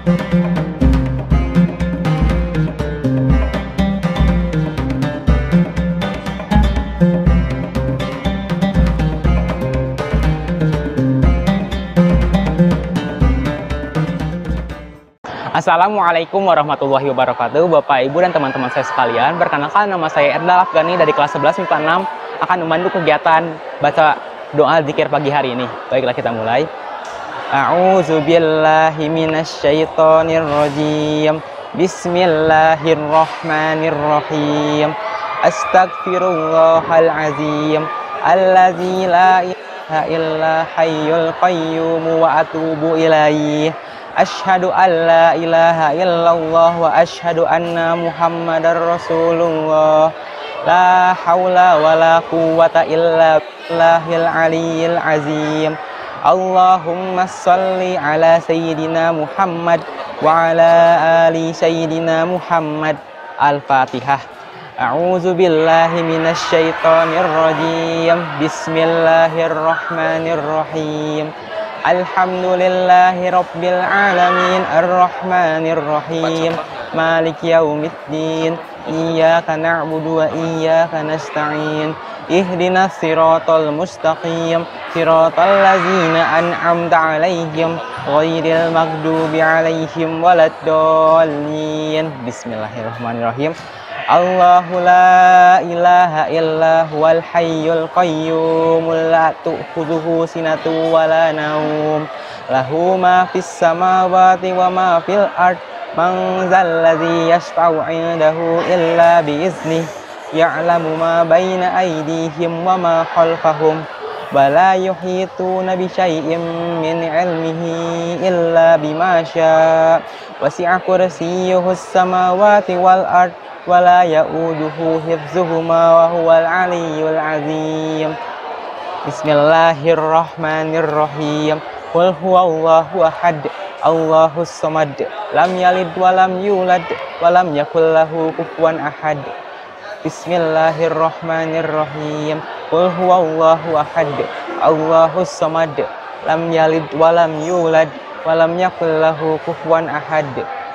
Assalamualaikum warahmatullahi wabarakatuh. Bapak, Ibu, dan teman-teman saya sekalian, perkenalkan nama saya Erdal Afgani dari kelas 11 MIPA 6 akan memandu kegiatan baca doa zikir pagi hari ini. Baiklah, kita mulai. A'udzubillahi minasyaitonir rajim. Bismillahirrahmanirrahim. Astagfirullahal azim. Allazi la ilaha illa hayyul qayyum wa atubu ilaih. Asyhadu an la ilaha illallah wa asyhadu anna Muhammadar Rasulullah. La haula wa la quwwata illa billahil aliyyil azim. Allahumma shalli ala sayyidina Muhammad wa ala ali sayyidina Muhammad. Al-Fatihah. A'udzu billahi minasyaitonir rajim. Bismillahirrahmanirrahim. Alhamdulillahi rabbil alamin arrahmanir rahim maliki yaumiddin iyyaka na'budu wa iyyaka nasta'in ihdinas siratal mustaqim siratal ladzina an'amta 'alaihim ghairil maghdubi 'alaihim waladdallin. Bismillahirrahmanirrahim. Allahu la ilaha illa huwal hayyul qayyum la ta'khudhuhu sinatun wa la naum lahu ma fis samawati wa ma fil ard man zal ladzi yashfa'u 'indahu illa bi idznih ya'lamu ma baina aydihim wa ma khalfahum wa la yuhituna bi syai'in min 'ilmihi illa bima syaa wasi'a kursiyyuhus samawati wal ard wala ya'uduhu hifzuhuma wa huwal aliyyul azim. Bismillahirrahmanirrahim. Qul huwallahu ahad, Allahus samad, lam yalid wa lam yulad wa lam yakul lahu kufuwan ahad. Bismillahirrahmanirrahim. Qul huwallahu ahad, Allahus samad, lam yalid wa lam yulad wa lam yakul lahu kufuwan ahad.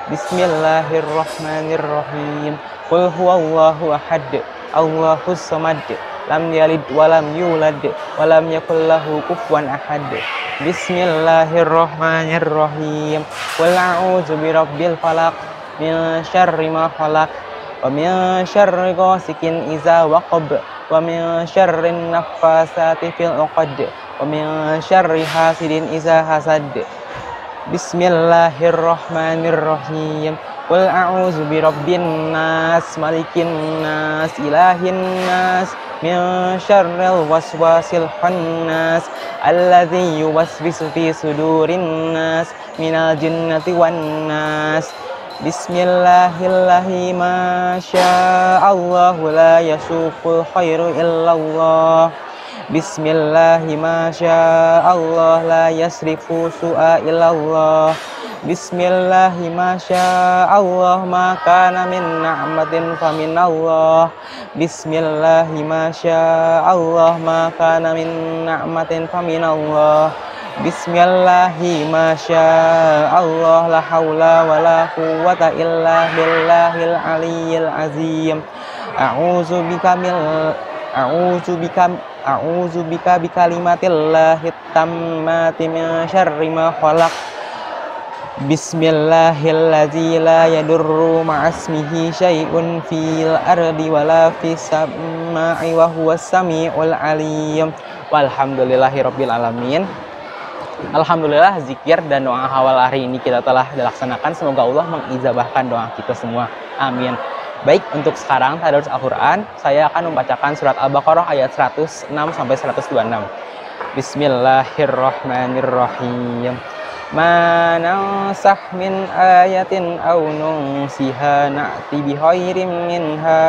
Bismillahirrahmanirrahim. Qul huwallahu ahad, Allahus samad, lam yalid wa lam yulad wa lam yakul lahu kufuwan ahad. Bismillahirrahmanirrahim. Qul a'udzu birabbil falaq min syarri ma khalaq wa min syarri ghasikin idza waqab wa min syarri naffasati fil 'uqad wa min syarri hasidin idza hasad. Bismillahirrahmanirrahim. Qul a'udzu birabbin nas, malikin nas, ilahin nas, min syarril waswasil khannas, alladzi yuwaswisu fi sudurin nas, minal jinnati wan nas. Bismillahirrahmanirrahim. Masyaallahu la yasuqul khairu illallah. Bismillahirrahmanirrahim. Allah la yasrifu su'a illallah. Bismillahirrahmanirrahim. Allah ma kana min na'matin famin Allah. Bismillahirrahmanirrahim. Allah ma kana min na'matin famin Allah. Bismillahirrahmanirrahim. Allah la haula wa la quwwata illa billahil aliyyil azim. A'udzu bika bikalimatillahi tammati min syarri ma khalaq. Bismillahirrahmanirrahim. La yadurru ma'asmihi syai'un fil ardi wala fis samai wa huwas samiul alim. Walhamdulillahirabbil alamin. Alhamdulillah, zikir dan doa awal hari ini kita telah dilaksanakan. Semoga Allah mengijabahkan doa kita semua. Amin. Baik, untuk sekarang tadarus Al-Quran, saya akan membacakan surat Al-Baqarah ayat 106 sampai 126. Bismillahirrahmanirrahim. Ma nansah min ayatin aw nunsiha na'ti bi khairin minha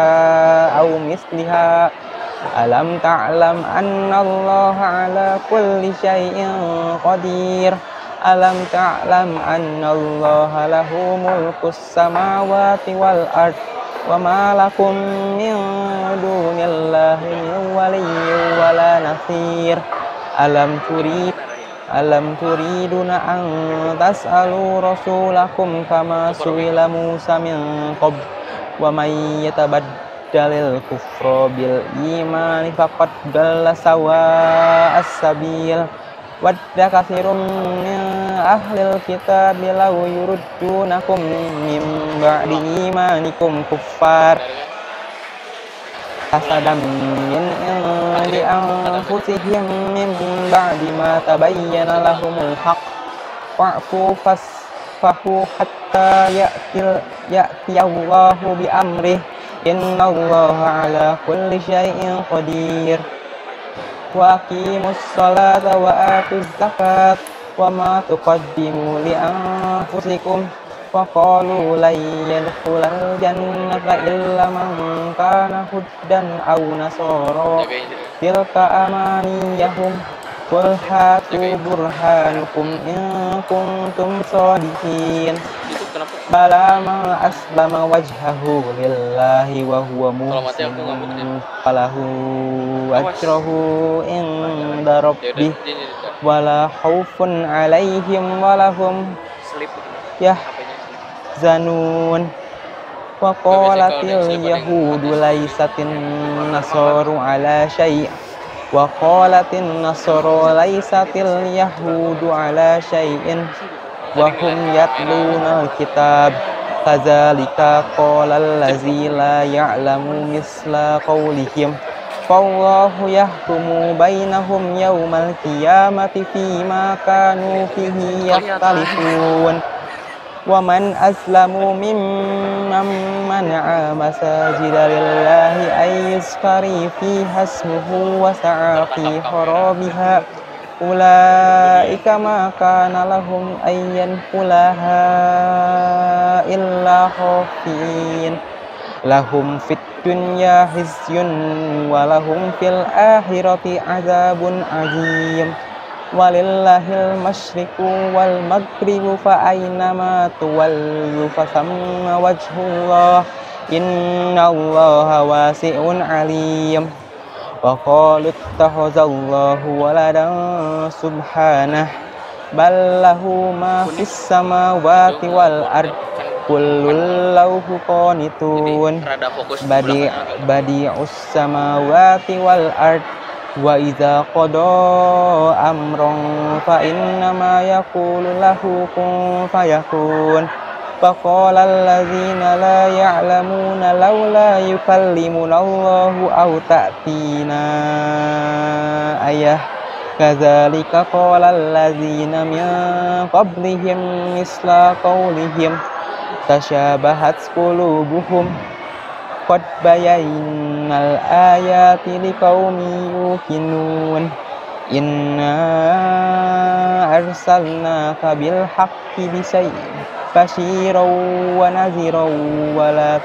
aw misliha. Alam ta'lam annallaha ala kulli syai'in qadir. Alam ta'lam annallaha lahu mulkus samawati wal ard. Wa ma lakum min dunillahi min waliyyin wala nasir. Alam Alam turiduna an tas'alu rasulakum kama su'ila Musa min qabl wa may yatabaddalil kufra bil imani faqad dalla sawa'as sabil wadda katsirun min ahlil kitabi law yuruddunakum min ba'di imanikum kuffar hasadan min indi anfusihim min ba'di ma tabayyana lahumul haqq fa'fu fasfahu hatta ya'tiyallahu bi amrih innallaha ala kulli syai'in qadir wa aqimus salata wa atuz zakat wa ma tuqaddimu li anfusikum faqalu lan yadkhulal jannata illa man kana huddan aw nasara tilka amaniyahum qul hatu burhanukum in kuntum shadiqin bala ma aslama wajhahu lillahi wa huwa muhsin falahu ajruhu inda rabbih wala khaufun alaihim walahum yahzanun wa qalatil yahudu laysatin nasaru ala syai' wa qalatin nasaru laysatil yahudu ala syai'in wa hum yatluna alkitab kadzalika qala allazi la ya'lamu misla qawlihim fallahu yahkumu bainahum yawmal qiyamati fima kanu fihi yakhtalifun wa man aslamu mimman mana'a masajida lillahi ay yuzkari fiha ismuhu wa sa'a fi kharabiha ulaika ma kana lahum ayyan kulaha illa khafin lahum fit dunya khizyun wa lahum fil akhirati azabun azim walillahil masyriqu wal maghribu fa aynama tuwallu fa thamma wajhullah innallaha wasi'un alim wa qalu ittakhazallahu waladan subhanah bal lahu ma fis samawati wal ard kullun lahu qanitun badi'us samawati wal ard wa idza qada amran fa innama yaqulu lahu kun fayakun faqala allazina la ya'lamuna laula yukallimuna Allahu aw ta'tina ayah kadzalika qala allazina min qablihim misla qawlihim tashabahat qulubuhum qad bayaynal ayati liqaumin yuqinun inna arsalnaka bil haqqi basyiran wa nadhiran wa la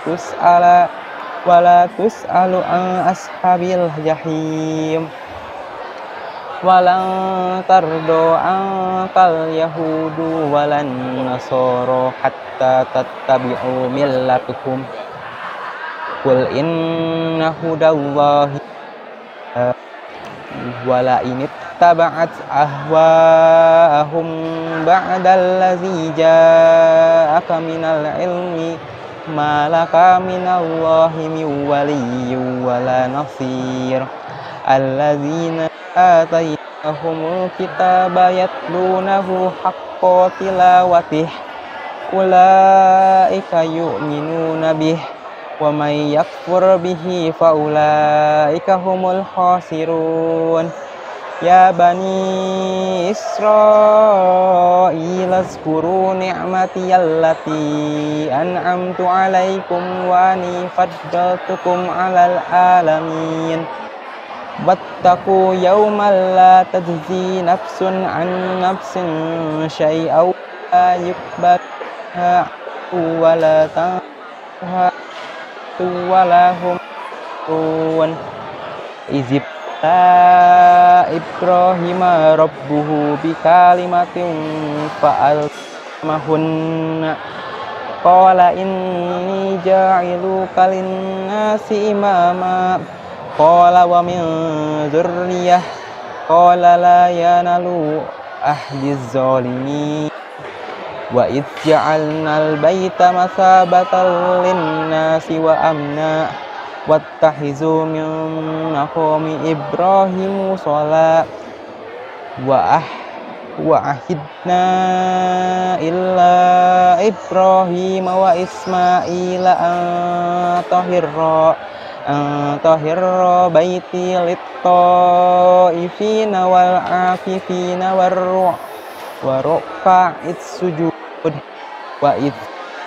tus'alu an ashabil jahim walan tardo ankal yahudu walan nasoro hatta tattabi'u millatuhum qul inna hudallahi wala inittaba'at ahwa'ahum ba'dallazi ja'aka minal ilmi ma laka minallahi min waliyyin wala nasir allazina atainahumul kitaba yatlunahu haqqa tilawatih ulaika yu'minuna bih wa may yakfur bihi fa ulaika humul khasirun ya bani Israil azkuru ni'mati allati an'amtu alaikum wa ani faddaltukum 'alal alamin wattaqu yawman la tajzi nafsun 'an nafsin syai'an la yuqbalha wa la tanha walahum tun izib la Ibrahima rabbuhu bikalimatin fa'almahunna qala inni ja'iluka linnasi imama qala wa min dzurriyyah qala la yanalu ahdiz zalimin. Wa idh ja'alnal baita masabatan linnasi wa amna wattakhizu min maqami Ibrahim musalla wa ahidna illa Ibrahim wa Ismaila an tahirra baiti lit-ta'ifina wal 'akifina wa ruk'a'is sujud. Wa idh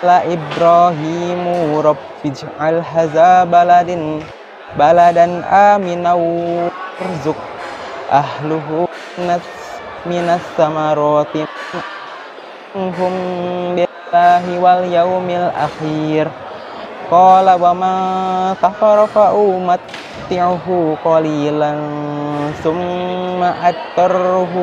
la Ibrahimu rabbij'al hadza baladan aminan warzuq ahluhu minas samarati hum billahi wal yaumil akhir. Qala wa man kafara fa umatti'uhu qalilan summa attarruhu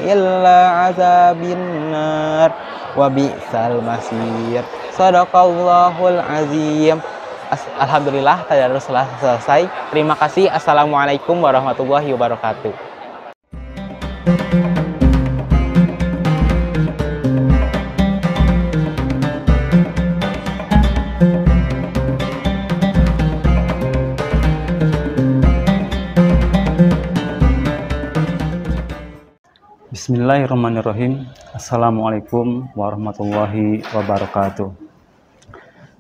illa azabin nar wa bi'sal masir. Sadaqallahul azim. Alhamdulillah, tadarus telah selesai. Terima kasih. Assalamualaikum warahmatullahi wabarakatuh. Bismillahirrahmanirrahim. Assalamualaikum warahmatullahi wabarakatuh.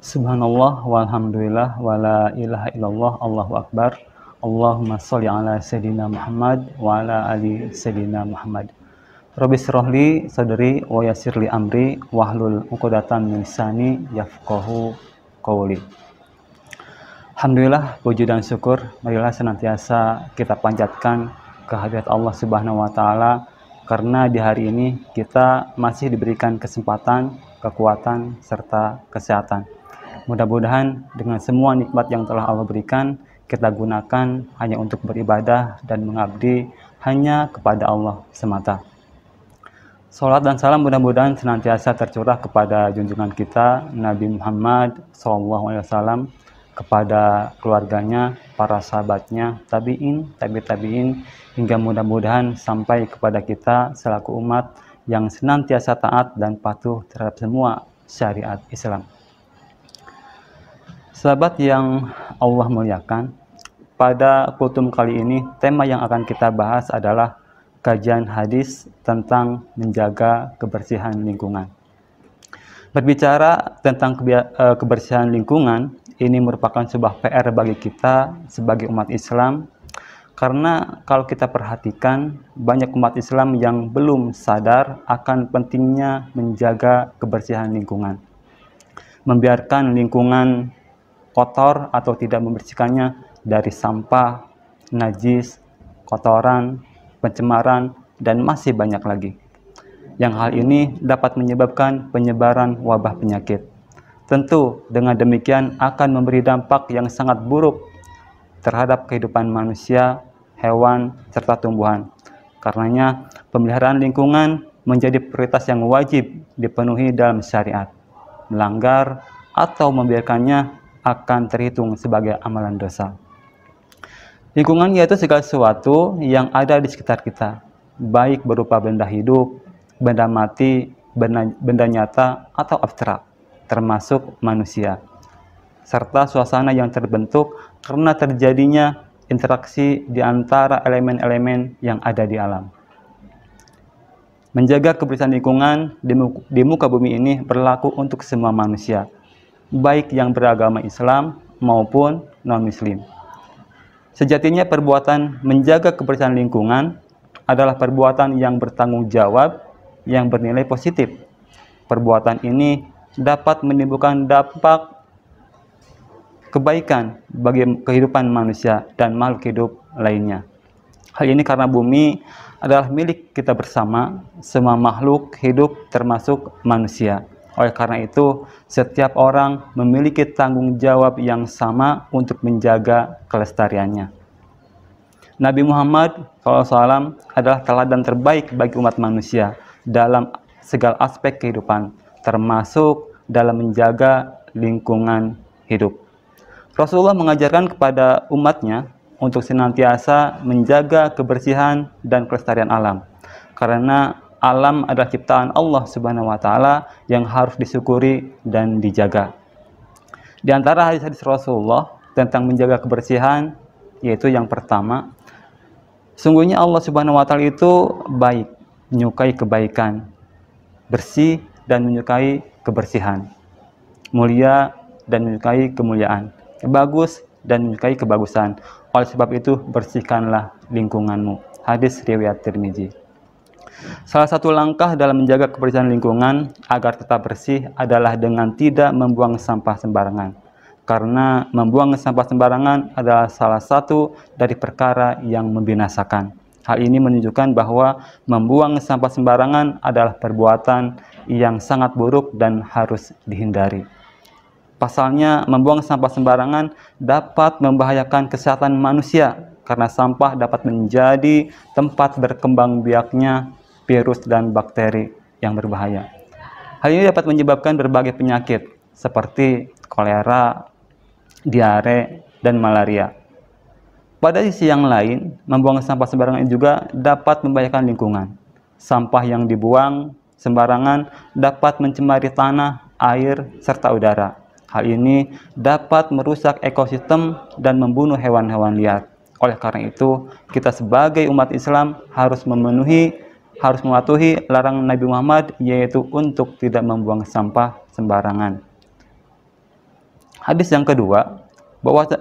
Subhanallah walhamdulillah wala ilaha illallah Allahu akbar. Allahumma sholli ala sayyidina Muhammad wa ala ali sayyidina Muhammad. Rabbi shrahli sadri wa yassirli amri wahlul 'uqdatam min lisani yafqahu qawli. Alhamdulillah, puji dan syukur marilah senantiasa kita panjatkan kehadirat Allah Subhanahu wa taala, karena di hari ini kita masih diberikan kesempatan, kekuatan, serta kesehatan. Mudah-mudahan dengan semua nikmat yang telah Allah berikan, kita gunakan hanya untuk beribadah dan mengabdi hanya kepada Allah semata. Salat dan salam mudah-mudahan senantiasa tercurah kepada junjungan kita Nabi Muhammad SAW, kepada keluarganya, para sahabatnya, tabi'in, tabi'in, hingga mudah-mudahan sampai kepada kita selaku umat yang senantiasa taat dan patuh terhadap semua syariat Islam. Sahabat yang Allah muliakan, pada kultum kali ini tema yang akan kita bahas adalah kajian hadis tentang menjaga kebersihan lingkungan. Berbicara tentang kebersihan lingkungan, ini merupakan sebuah PR bagi kita sebagai umat Islam, karena kalau kita perhatikan banyak umat Islam yang belum sadar akan pentingnya menjaga kebersihan lingkungan. Membiarkan lingkungan kotor atau tidak membersihkannya dari sampah, najis, kotoran, pencemaran, dan masih banyak lagi. Yang hal ini dapat menyebabkan penyebaran wabah penyakit. Tentu dengan demikian akan memberi dampak yang sangat buruk terhadap kehidupan manusia, hewan, serta tumbuhan. Karenanya pemeliharaan lingkungan menjadi prioritas yang wajib dipenuhi dalam syariat. Melanggar atau membiarkannya akan terhitung sebagai amalan dosa. Lingkungan yaitu segala sesuatu yang ada di sekitar kita, baik berupa benda hidup, benda mati, benda nyata, atau abstrak, termasuk manusia, serta suasana yang terbentuk karena terjadinya interaksi di antara elemen-elemen yang ada di alam. Menjaga kebersihan lingkungan di muka bumi ini berlaku untuk semua manusia, baik yang beragama Islam maupun non-Muslim. Sejatinya perbuatan menjaga kebersihan lingkungan adalah perbuatan yang bertanggung jawab, yang bernilai positif. Perbuatan ini dapat menimbulkan dampak kebaikan bagi kehidupan manusia dan makhluk hidup lainnya. Hal ini karena bumi adalah milik kita bersama, semua makhluk hidup termasuk manusia. Oleh karena itu, setiap orang memiliki tanggung jawab yang sama untuk menjaga kelestariannya. Nabi Muhammad SAW adalah teladan terbaik bagi umat manusia dalam segala aspek kehidupan, termasuk dalam menjaga lingkungan hidup. Rasulullah mengajarkan kepada umatnya untuk senantiasa menjaga kebersihan dan kelestarian alam. karena alam adalah ciptaan Allah Subhanahu wa taala yang harus disyukuri dan dijaga. Di antara hadis-hadis Rasulullah tentang menjaga kebersihan, yaitu yang pertama, sungguhnya Allah Subhanahu wa taala itu baik, menyukai kebaikan, bersih dan menyukai kebersihan, mulia dan menyukai kemuliaan, bagus dan menyukai kebagusan. Oleh sebab itu, bersihkanlah lingkunganmu. Hadis riwayat Tirmizi. Salah satu langkah dalam menjaga kebersihan lingkungan agar tetap bersih adalah dengan tidak membuang sampah sembarangan. Karena membuang sampah sembarangan adalah salah satu dari perkara yang membinasakan. Hal ini menunjukkan bahwa membuang sampah sembarangan adalah perbuatan yang sangat buruk dan harus dihindari. Pasalnya, membuang sampah sembarangan dapat membahayakan kesehatan manusia karena sampah dapat menjadi tempat berkembang biaknya virus dan bakteri yang berbahaya. Hal ini dapat menyebabkan berbagai penyakit seperti kolera, diare, dan malaria. Pada sisi yang lain, membuang sampah sembarangan juga dapat membahayakan lingkungan. Sampah yang dibuang sembarangan dapat mencemari tanah, air, serta udara. Hal ini dapat merusak ekosistem dan membunuh hewan-hewan liar. Oleh karena itu, kita sebagai umat Islam harus mematuhi larangan Nabi Muhammad, yaitu untuk tidak membuang sampah sembarangan. Hadis yang kedua,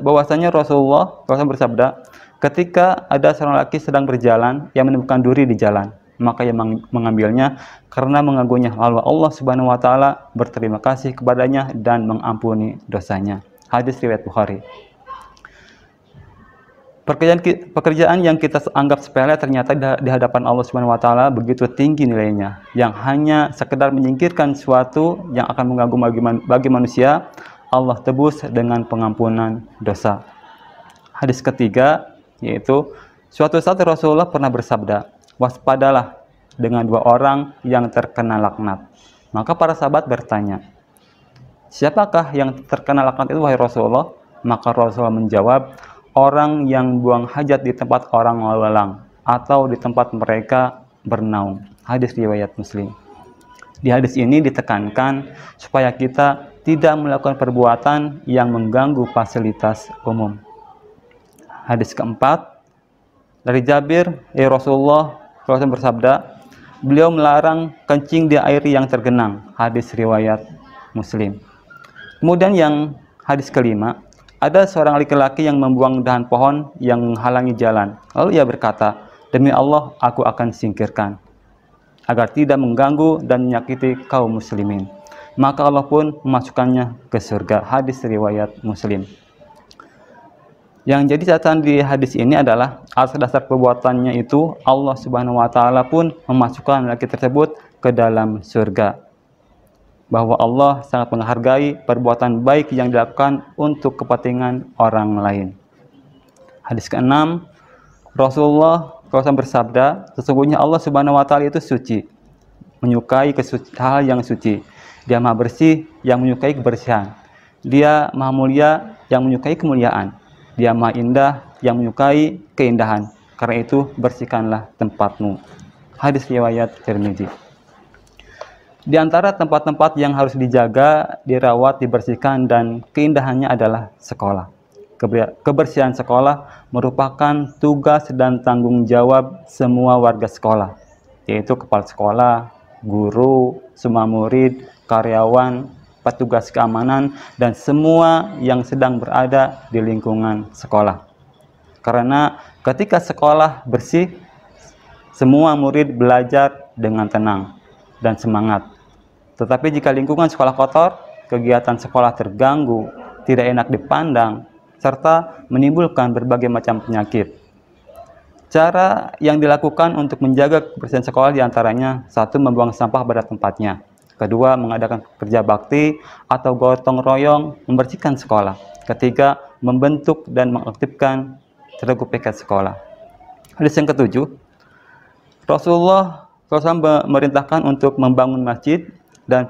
bahwasanya Rasulullah SAW bersabda, ketika ada seorang laki sedang berjalan yang menemukan duri di jalan, maka ia mengambilnya karena mengaguminya. Lalu Allah Subhanahu wa taala berterima kasih kepadanya dan mengampuni dosanya. Hadis riwayat Bukhari. Pekerjaan yang kita anggap sepele ternyata di hadapan Allah Subhanahu wa taala begitu tinggi nilainya, yang hanya sekedar menyingkirkan sesuatu yang akan mengganggu bagi manusia, Allah tebus dengan pengampunan dosa. Hadis ketiga, yaitu suatu saat Rasulullah pernah bersabda, waspadalah dengan dua orang yang terkena laknat. Maka para sahabat bertanya, siapakah yang terkena laknat itu, wahai Rasulullah? Maka Rasulullah menjawab, orang yang buang hajat di tempat orang lalu lalang atau di tempat mereka bernaung. Hadis riwayat Muslim. Di hadis ini ditekankan supaya kita tidak melakukan perbuatan yang mengganggu fasilitas umum. Hadis keempat, dari Jabir, Rasulullah SAW bersabda, beliau melarang kencing di air yang tergenang. Hadis riwayat Muslim. Kemudian yang hadis kelima, ada seorang laki-laki yang membuang dahan pohon yang menghalangi jalan. Lalu ia berkata, demi Allah, aku akan singkirkan agar tidak mengganggu dan menyakiti kaum muslimin. Maka Allah pun memasukkannya ke surga. Hadis riwayat Muslim. Yang jadi catatan di hadis ini adalah atas dasar perbuatannya itu Allah Subhanahu wa taala pun memasukkan laki tersebut ke dalam surga. Bahwa Allah sangat menghargai perbuatan baik yang dilakukan untuk kepentingan orang lain. Hadis ke-6, Rasulullah SAW bersabda, sesungguhnya Allah Subhanahu wa taala itu suci, menyukai hal yang suci. Dia maha bersih yang menyukai kebersihan. Dia maha mulia yang menyukai kemuliaan. Dia maha indah yang menyukai keindahan. Karena itu bersihkanlah tempatmu. Hadis riwayat Tirmizi. Di antara tempat-tempat yang harus dijaga, dirawat, dibersihkan, dan keindahannya adalah sekolah. Kebersihan sekolah merupakan tugas dan tanggung jawab semua warga sekolah, yaitu kepala sekolah, guru, semua murid, karyawan, petugas keamanan, dan semua yang sedang berada di lingkungan sekolah. Karena ketika sekolah bersih, semua murid belajar dengan tenang dan semangat. Tetapi jika lingkungan sekolah kotor, kegiatan sekolah terganggu, tidak enak dipandang, serta menimbulkan berbagai macam penyakit. Cara yang dilakukan untuk menjaga kebersihan sekolah diantaranya, 1. Membuang sampah pada tempatnya. 2. Mengadakan kerja bakti atau gotong royong membersihkan sekolah. 3. Membentuk dan mengaktifkan ceruk piket sekolah. Hadis yang ke-7, Rasulullah SAW memerintahkan untuk membangun masjid dan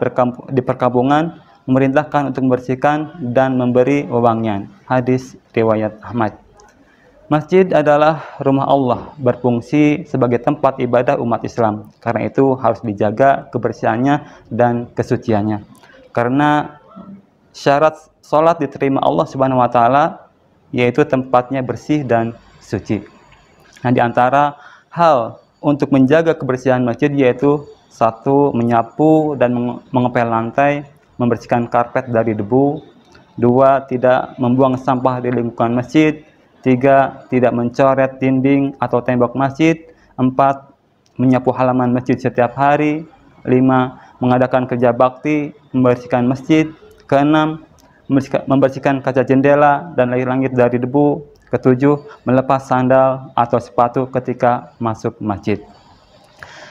di perkampungan memerintahkan untuk membersihkan dan memberi wewangian. Hadis riwayat Ahmad. Masjid adalah rumah Allah, berfungsi sebagai tempat ibadah umat Islam. Karena itu harus dijaga kebersihannya dan kesuciannya. Karena syarat sholat diterima Allah Subhanahu wa taala yaitu tempatnya bersih dan suci. Nah, di antara hal untuk menjaga kebersihan masjid yaitu satu, menyapu dan mengepel lantai, membersihkan karpet dari debu. Dua, tidak membuang sampah di lingkungan masjid. Tiga, tidak mencoret dinding atau tembok masjid. Empat, menyapu halaman masjid setiap hari. Lima, mengadakan kerja bakti, membersihkan masjid. Keenam, membersihkan kaca jendela dan langit dari debu. Ketujuh, melepas sandal atau sepatu ketika masuk masjid.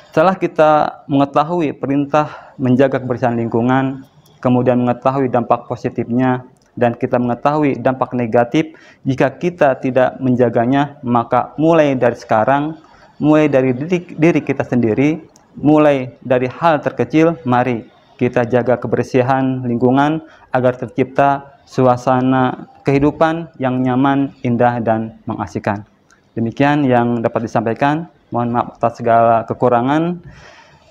Setelah kita mengetahui perintah menjaga kebersihan lingkungan, kemudian mengetahui dampak positifnya, dan kita mengetahui dampak negatif jika kita tidak menjaganya, maka mulai dari sekarang, mulai dari diri kita sendiri, mulai dari hal terkecil, mari kita jaga kebersihan lingkungan agar tercipta suasana kehidupan yang nyaman, indah, dan mengasihkan. Demikian yang dapat disampaikan. Mohon maaf atas segala kekurangan.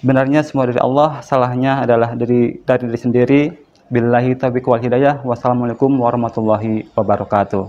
Benarnya semua dari Allah, salahnya adalah dari diri sendiri. Billahi taufiq wal hidayah. Wassalamualaikum warahmatullahi wabarakatuh.